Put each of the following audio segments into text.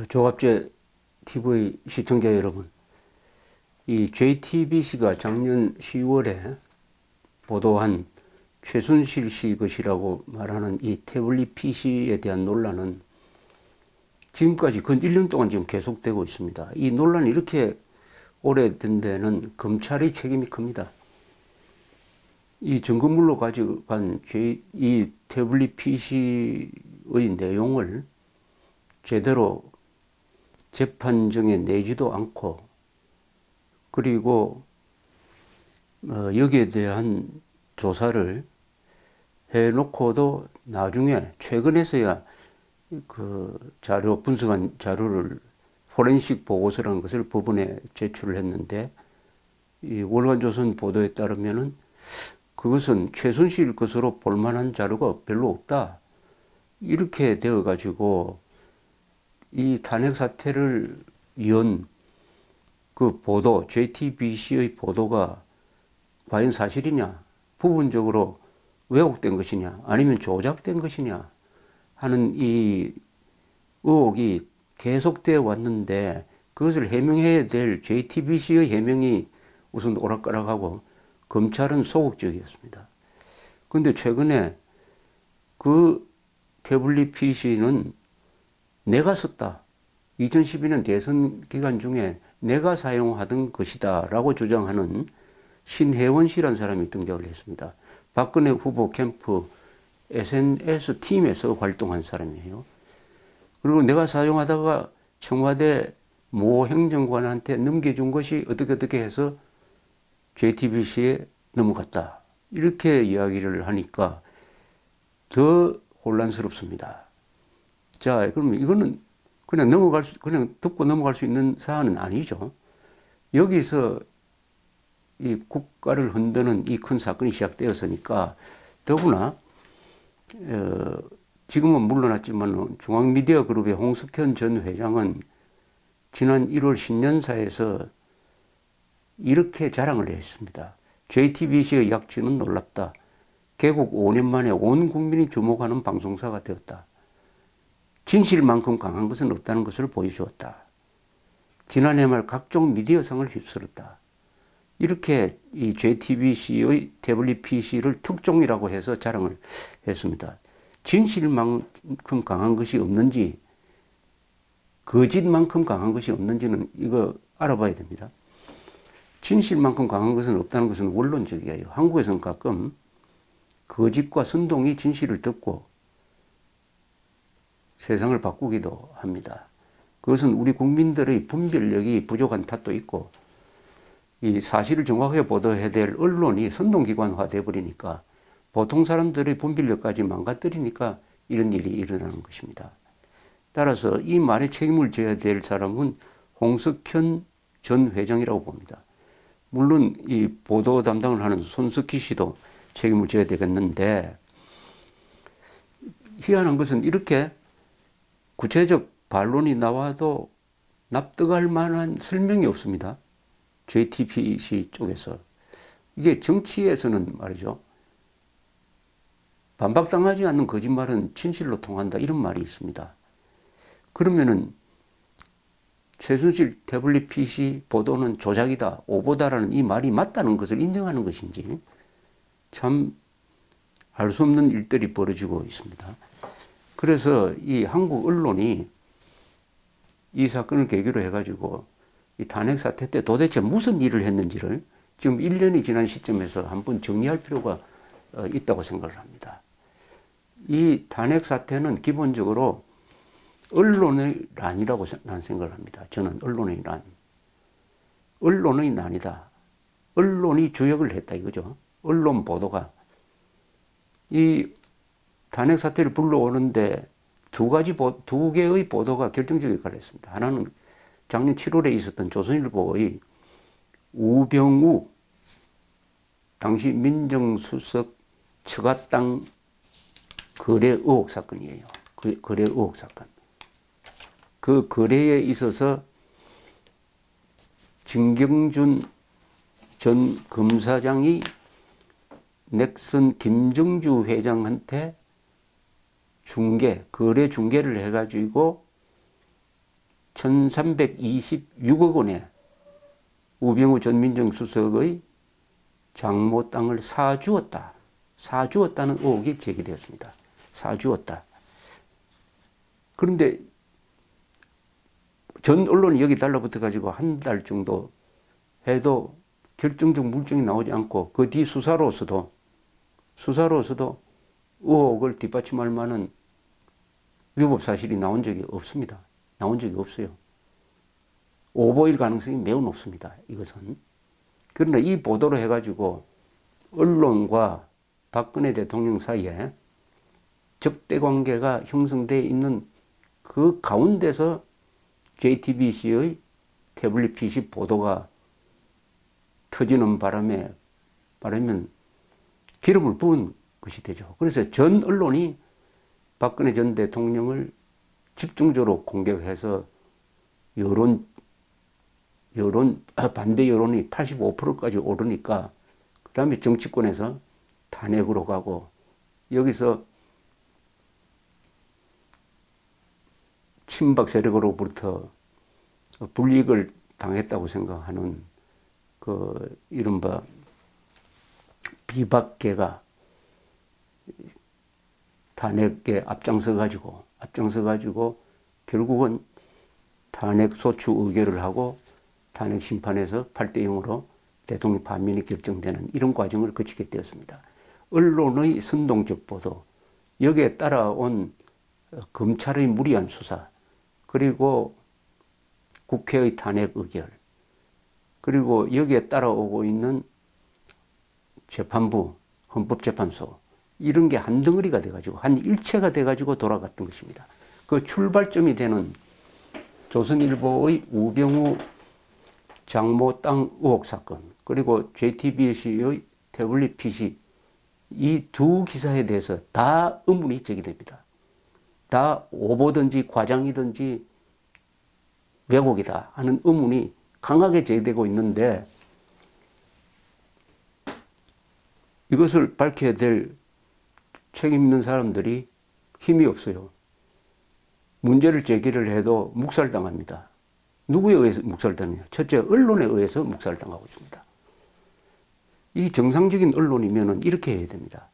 조갑제 TV 시청자 여러분, 이 JTBC가 작년 10월에 보도한 최순실 씨 것이라고 말하는 이 태블릿 PC에 대한 논란은 지금까지 근 1년 동안 지금 계속되고 있습니다. 이 논란이 이렇게 오래된 데는 검찰의 책임이 큽니다. 이 증거물로 가져간 이 태블릿 PC의 내용을 제대로 재판정에 내지도 않고, 그리고 여기에 대한 조사를 해놓고도 나중에 최근에서야 그 자료, 분석한 자료를 포렌식 보고서라는 것을 법원에 제출을 했는데, 이 월간조선 보도에 따르면은 그것은 최순실 것으로 볼만한 자료가 별로 없다, 이렇게 되어가지고 이 탄핵 사태를 연 그 보도, JTBC의 보도가 과연 사실이냐, 부분적으로 왜곡된 것이냐, 아니면 조작된 것이냐 하는 이 의혹이 계속되어 왔는데, 그것을 해명해야 될 JTBC의 해명이 우선 오락가락하고 검찰은 소극적이었습니다. 그런데 최근에 그 태블릿 PC는 내가 썼다, 2012년 대선 기간 중에 내가 사용하던 것이다 라고 주장하는 신혜원 씨라는 사람이 등장을 했습니다. 박근혜 후보 캠프 SNS 팀에서 활동한 사람이에요. 그리고 내가 사용하다가 청와대 모 행정관한테 넘겨준 것이 어떻게 해서 JTBC에 넘어갔다, 이렇게 이야기를 하니까 더 혼란스럽습니다. 자, 그러면 이거는 그냥 듣고 넘어갈 수 있는 사안은 아니죠. 여기서 이 국가를 흔드는 이 큰 사건이 시작되었으니까, 더구나 지금은 물러났지만 중앙미디어그룹의 홍석현 전 회장은 지난 1월 신년사에서 이렇게 자랑을 했습니다. JTBC의 약진은 놀랍다. 개국 5년 만에 온 국민이 주목하는 방송사가 되었다. 진실만큼 강한 것은 없다는 것을 보여주었다. 지난해 말 각종 미디어상을 휩쓸었다. 이렇게 이 JTBC의 태블릿 PC를 특종이라고 해서 자랑을 했습니다. 진실만큼 강한 것이 없는지, 거짓만큼 강한 것이 없는지는 이거 알아봐야 됩니다. 진실만큼 강한 것은 없다는 것은 원론적이에요. 한국에서는 가끔 거짓과 선동이 진실을 덮고 세상을 바꾸기도 합니다. 그것은 우리 국민들의 분별력이 부족한 탓도 있고, 이 사실을 정확하게 보도해야 될 언론이 선동기관화 돼버리니까 보통 사람들의 분별력까지 망가뜨리니까 이런 일이 일어나는 것입니다. 따라서 이 말에 책임을 져야 될 사람은 홍석현 전 회장이라고 봅니다. 물론 이 보도 담당을 하는 손석희 씨도 책임을 져야 되겠는데, 희한한 것은 이렇게 구체적 반론이 나와도 납득할 만한 설명이 없습니다. JTBC 쪽에서. 이게 정치에서는 말이죠, 반박당하지 않는 거짓말은 진실로 통한다, 이런 말이 있습니다. 그러면은 최순실 태블릿 PC 보도는 조작이다, 오보다라는 이 말이 맞다는 것을 인정하는 것인지 참 알 수 없는 일들이 벌어지고 있습니다. 그래서 이 한국 언론이 이 사건을 계기로 해가지고 이 탄핵 사태 때 도대체 무슨 일을 했는지를 지금 1년이 지난 시점에서 한번 정리할 필요가 있다고 생각을 합니다. 이 탄핵 사태는 기본적으로 언론의 난이라고 난 생각을 합니다. 저는 언론의 난. 언론의 난이다. 언론이 주역을 했다 이거죠. 언론 보도가. 이 탄핵 사태를 불러오는데 두 개의 보도가 결정적 역할을 했습니다. 하나는 작년 7월에 있었던 조선일보의 우병우 당시 민정수석 처가땅 거래 의혹 사건이에요. 그 거래 의혹 사건. 그 거래에 있어서 진경준 전 검사장이 넥슨 김정주 회장한테 거래 중개를 해가지고 1326억 원에 우병우 전 민정수석의 장모 땅을 사주었다. 사주었다는 의혹이 제기되었습니다. 사주었다. 그런데 전 언론이 여기 달라붙어 가지고 한 달 정도 해도 결정적 물증이 나오지 않고 그 뒤 수사로서도 의혹을 뒷받침할 만한 위법 사실이 나온 적이 없습니다. 나온 적이 없어요. 오보일 가능성이 매우 높습니다. 이것은. 그러나 이 보도로 해가지고 언론과 박근혜 대통령 사이에 적대 관계가 형성되어 있는 그 가운데서 JTBC의 태블릿 PC 보도가 터지는 바람에 말하면 기름을 부은 것이 되죠. 그래서 전 언론이 박근혜 전 대통령을 집중적으로 공격해서 반대 여론이 85%까지 오르니까 그 다음에 정치권에서 탄핵으로 가고 여기서 친박 세력으로부터 불이익을 당했다고 생각하는 그 이른바 비박계가 탄핵에 앞장서 가지고 결국은 탄핵 소추 의결을 하고 탄핵 심판에서 8대 0으로 대통령 반민이 결정되는 이런 과정을 거치게 되었습니다. 언론의 선동적 보도, 여기에 따라온 검찰의 무리한 수사, 그리고 국회의 탄핵 의결, 그리고 여기에 따라오고 있는 재판부, 헌법재판소, 이런 게 한 덩어리가 돼가지고, 한 일체가 돼가지고 돌아갔던 것입니다. 그 출발점이 되는 조선일보의 우병우 장모 땅 의혹 사건, 그리고 JTBC의 태블릿 PC, 이 두 기사에 대해서 다 의문이 제기됩니다. 다 오보든지 과장이든지 왜곡이다 하는 의문이 강하게 제기되고 있는데 이것을 밝혀야 될 책임 있는 사람들이 힘이 없어요. 문제를 제기를 해도 묵살당합니다. 누구에 의해서 묵살당해요? 첫째, 언론에 의해서 묵살당하고 있습니다. 이 정상적인 언론이면 이렇게 해야 됩니다.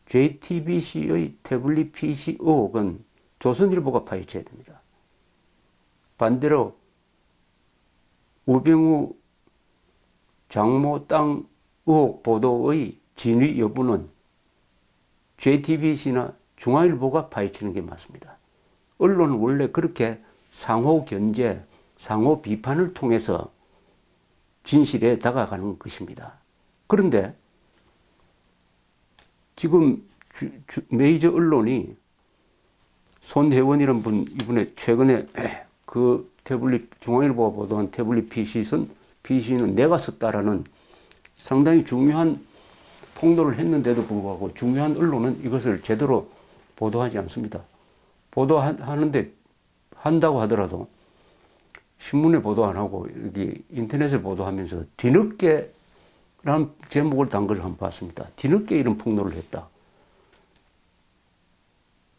JTBC의 태블릿 PC 의혹은 조선일보가 파헤쳐야 됩니다. 반대로 우병우 장모 땅 의혹 보도의 진위 여부는 JTBC나 중앙일보가 파헤치는 게 맞습니다. 언론은 원래 그렇게 상호 견제, 상호 비판을 통해서 진실에 다가가는 것입니다. 그런데 지금 메이저 언론이 손혜원이라는 분, 이번에 최근에 그 태블릿, 중앙일보가 보도한 태블릿 PC는 내가 썼다라는 상당히 중요한 폭로를 했는데도 불구하고 중요한 언론은 이것을 제대로 보도하지 않습니다. 보도하는데 한다고 하더라도 신문에 보도 안 하고 여기 인터넷에 보도하면서 뒤늦게 라는 제목을 단 걸 한번 봤습니다. 뒤늦게 이런 폭로를 했다.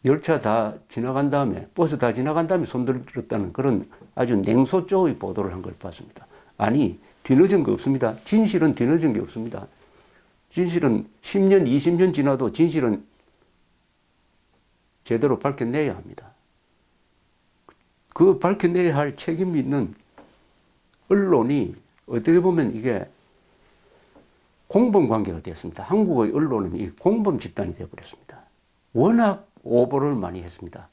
열차 다 지나간 다음에, 버스 다 지나간 다음에 손들었다는 그런 아주 냉소 쪽의 보도를 한 걸 봤습니다. 아니, 뒤늦은 거 없습니다. 진실은 뒤늦은 게 없습니다. 진실은 10년, 20년 지나도 진실은 제대로 밝혀내야 합니다. 그 밝혀내야 할 책임이 있는 언론이 어떻게 보면 이게 공범 관계가 되었습니다. 한국의 언론은 이 공범 집단이 되어버렸습니다. 워낙 오보를 많이 했습니다.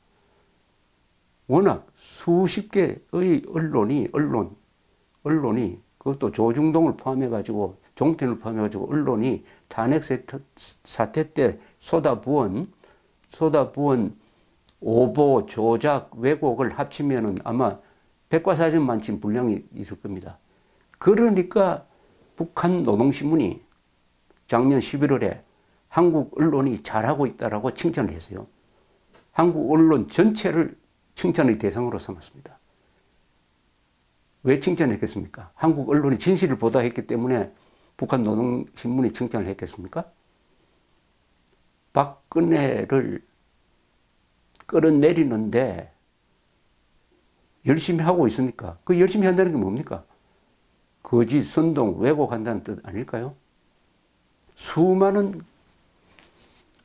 워낙 수십 개의 언론이 그것도 조중동을 포함해가지고 종편을 포함해가지고 언론이 탄핵 사태 때 쏟아부은 오보, 조작, 왜곡을 합치면은 아마 백과사전만치 분량이 있을 겁니다. 그러니까 북한 노동신문이 작년 11월에 한국 언론이 잘하고 있다라고 칭찬을 했어요. 한국 언론 전체를 칭찬의 대상으로 삼았습니다. 왜 칭찬했겠습니까? 한국 언론이 진실을 보도했기 때문에 북한 노동신문이 칭찬을 했겠습니까? 박근혜를 끌어내리는데 열심히 하고 있으니까 그 열심히 한다는 게 뭡니까? 거짓, 선동, 왜곡한다는 뜻 아닐까요? 수많은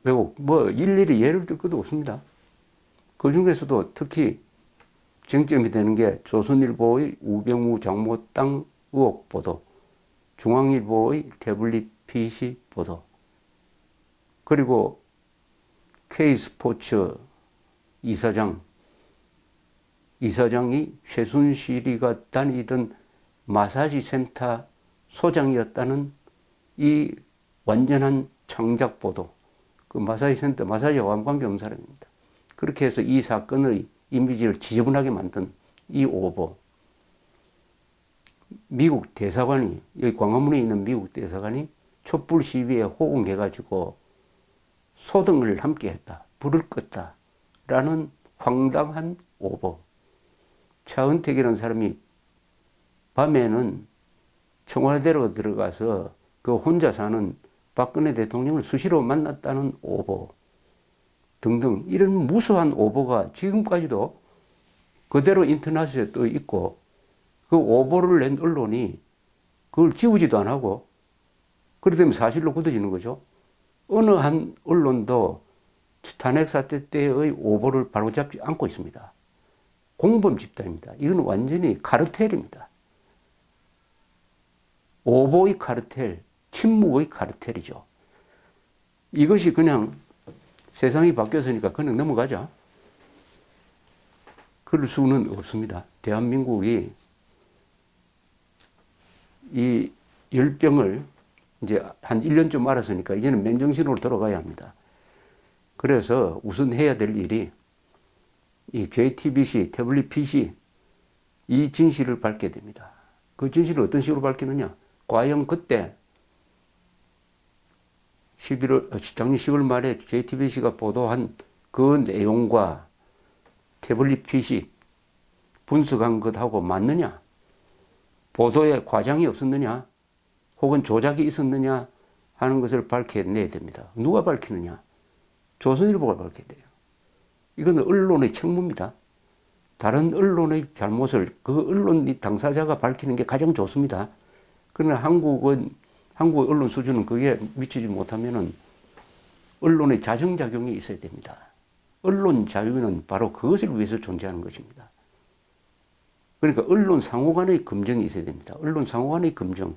왜곡, 뭐 일일이 예를 들 것도 없습니다. 그 중에서도 특히 쟁점이 되는 게 조선일보의 우병우 장모땅 의혹 보도, 중앙일보의 태블릿 PC 보도, 그리고 K스포츠 이사장이 최순실이가 다니던 마사지 센터 소장이었다는 이 완전한 창작 보도. 그 마사지 센터, 마사지와 관계없는 사람입니다. 그렇게 해서 이 사건의 이미지를 지저분하게 만든 이 오보. 미국 대사관이, 여기 광화문에 있는 미국 대사관이 촛불 시위에 호응해가지고 소등을 함께 했다. 불을 껐다. 라는 황당한 오보. 차은택이라는 사람이 밤에는 청와대로 들어가서 그 혼자 사는 박근혜 대통령을 수시로 만났다는 오보 등등 이런 무수한 오보가 지금까지도 그대로 인터넷에 떠 있고 그 오보를 낸 언론이 그걸 지우지도 안 하고 그러다 보면 사실로 굳어지는 거죠. 어느 한 언론도 탄핵 사태 때의 오보를 바로잡지 않고 있습니다. 공범 집단입니다. 이건 완전히 카르텔입니다. 오보의 카르텔, 침묵의 카르텔이죠. 이것이 그냥 세상이 바뀌었으니까 그냥 넘어가자. 그럴 수는 없습니다. 대한민국이 이 열병을 이제 한 1년쯤 알았으니까 이제는 맨정신으로 돌아가야 합니다. 그래서 우선 해야 될 일이 이 JTBC, 태블릿 PC 이 진실을 밝혀야 됩니다. 그 진실을 어떤 식으로 밝히느냐? 과연 그때 작년 10월 말에 JTBC가 보도한 그 내용과 태블릿 PC 분석한 것하고 맞느냐? 보도에 과장이 없었느냐? 혹은 조작이 있었느냐? 하는 것을 밝혀내야 됩니다. 누가 밝히느냐? 조선일보가 밝혀야 돼요. 이건 언론의 책무입니다. 다른 언론의 잘못을 그 언론 당사자가 밝히는 게 가장 좋습니다. 그러나 한국의 언론 수준은 그게 미치지 못하면은 언론의 자정작용이 있어야 됩니다. 언론 자유는 바로 그것을 위해서 존재하는 것입니다. 그러니까 언론 상호 간의 검증이 있어야 됩니다. 언론 상호 간의 검증.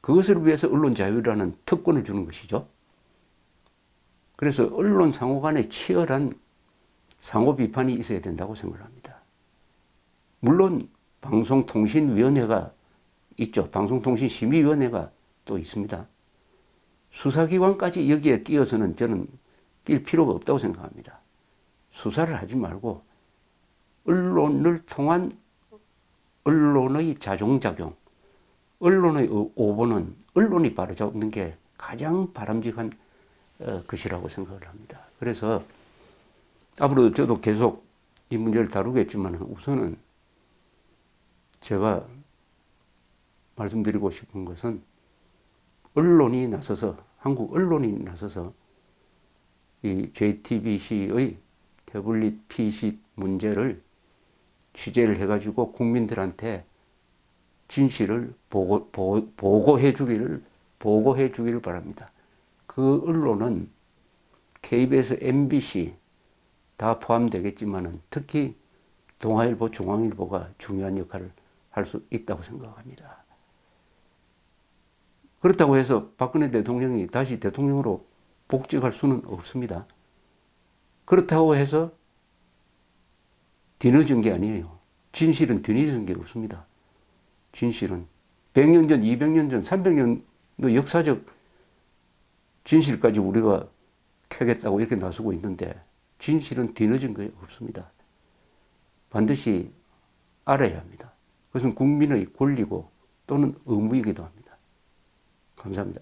그것을 위해서 언론 자유라는 특권을 주는 것이죠. 그래서 언론 상호 간에 치열한 상호 비판이 있어야 된다고 생각합니다. 물론 방송통신위원회가 있죠. 방송통신심의위원회가 또 있습니다. 수사기관까지 여기에 끼어서는 저는 낄 필요가 없다고 생각합니다. 수사를 하지 말고 언론을 통한 언론의 자중작용, 언론의 오보는 언론이 바로잡는 게 가장 바람직한 것이라고 생각을 합니다. 그래서 앞으로도 저도 계속 이 문제를 다루겠지만 우선은 제가 말씀드리고 싶은 것은 언론이 나서서 한국 언론이 나서서 이 JTBC의 태블릿 PC 문제를 취재를 해가지고 국민들한테 진실을 보고해 주기를 바랍니다. 그 언론은 KBS, MBC 다 포함되겠지만은 특히 동아일보, 중앙일보가 중요한 역할을 할 수 있다고 생각합니다. 그렇다고 해서 박근혜 대통령이 다시 대통령으로 복직할 수는 없습니다. 그렇다고 해서 뒤늦은 게 아니에요. 진실은 뒤늦은 게 없습니다. 진실은 100년 전, 200년 전, 300년의 역사적 진실까지 우리가 캐겠다고 이렇게 나서고 있는데 진실은 뒤늦은 게 없습니다. 반드시 알아야 합니다. 그것은 국민의 권리고 또는 의무이기도 합니다. 감사합니다.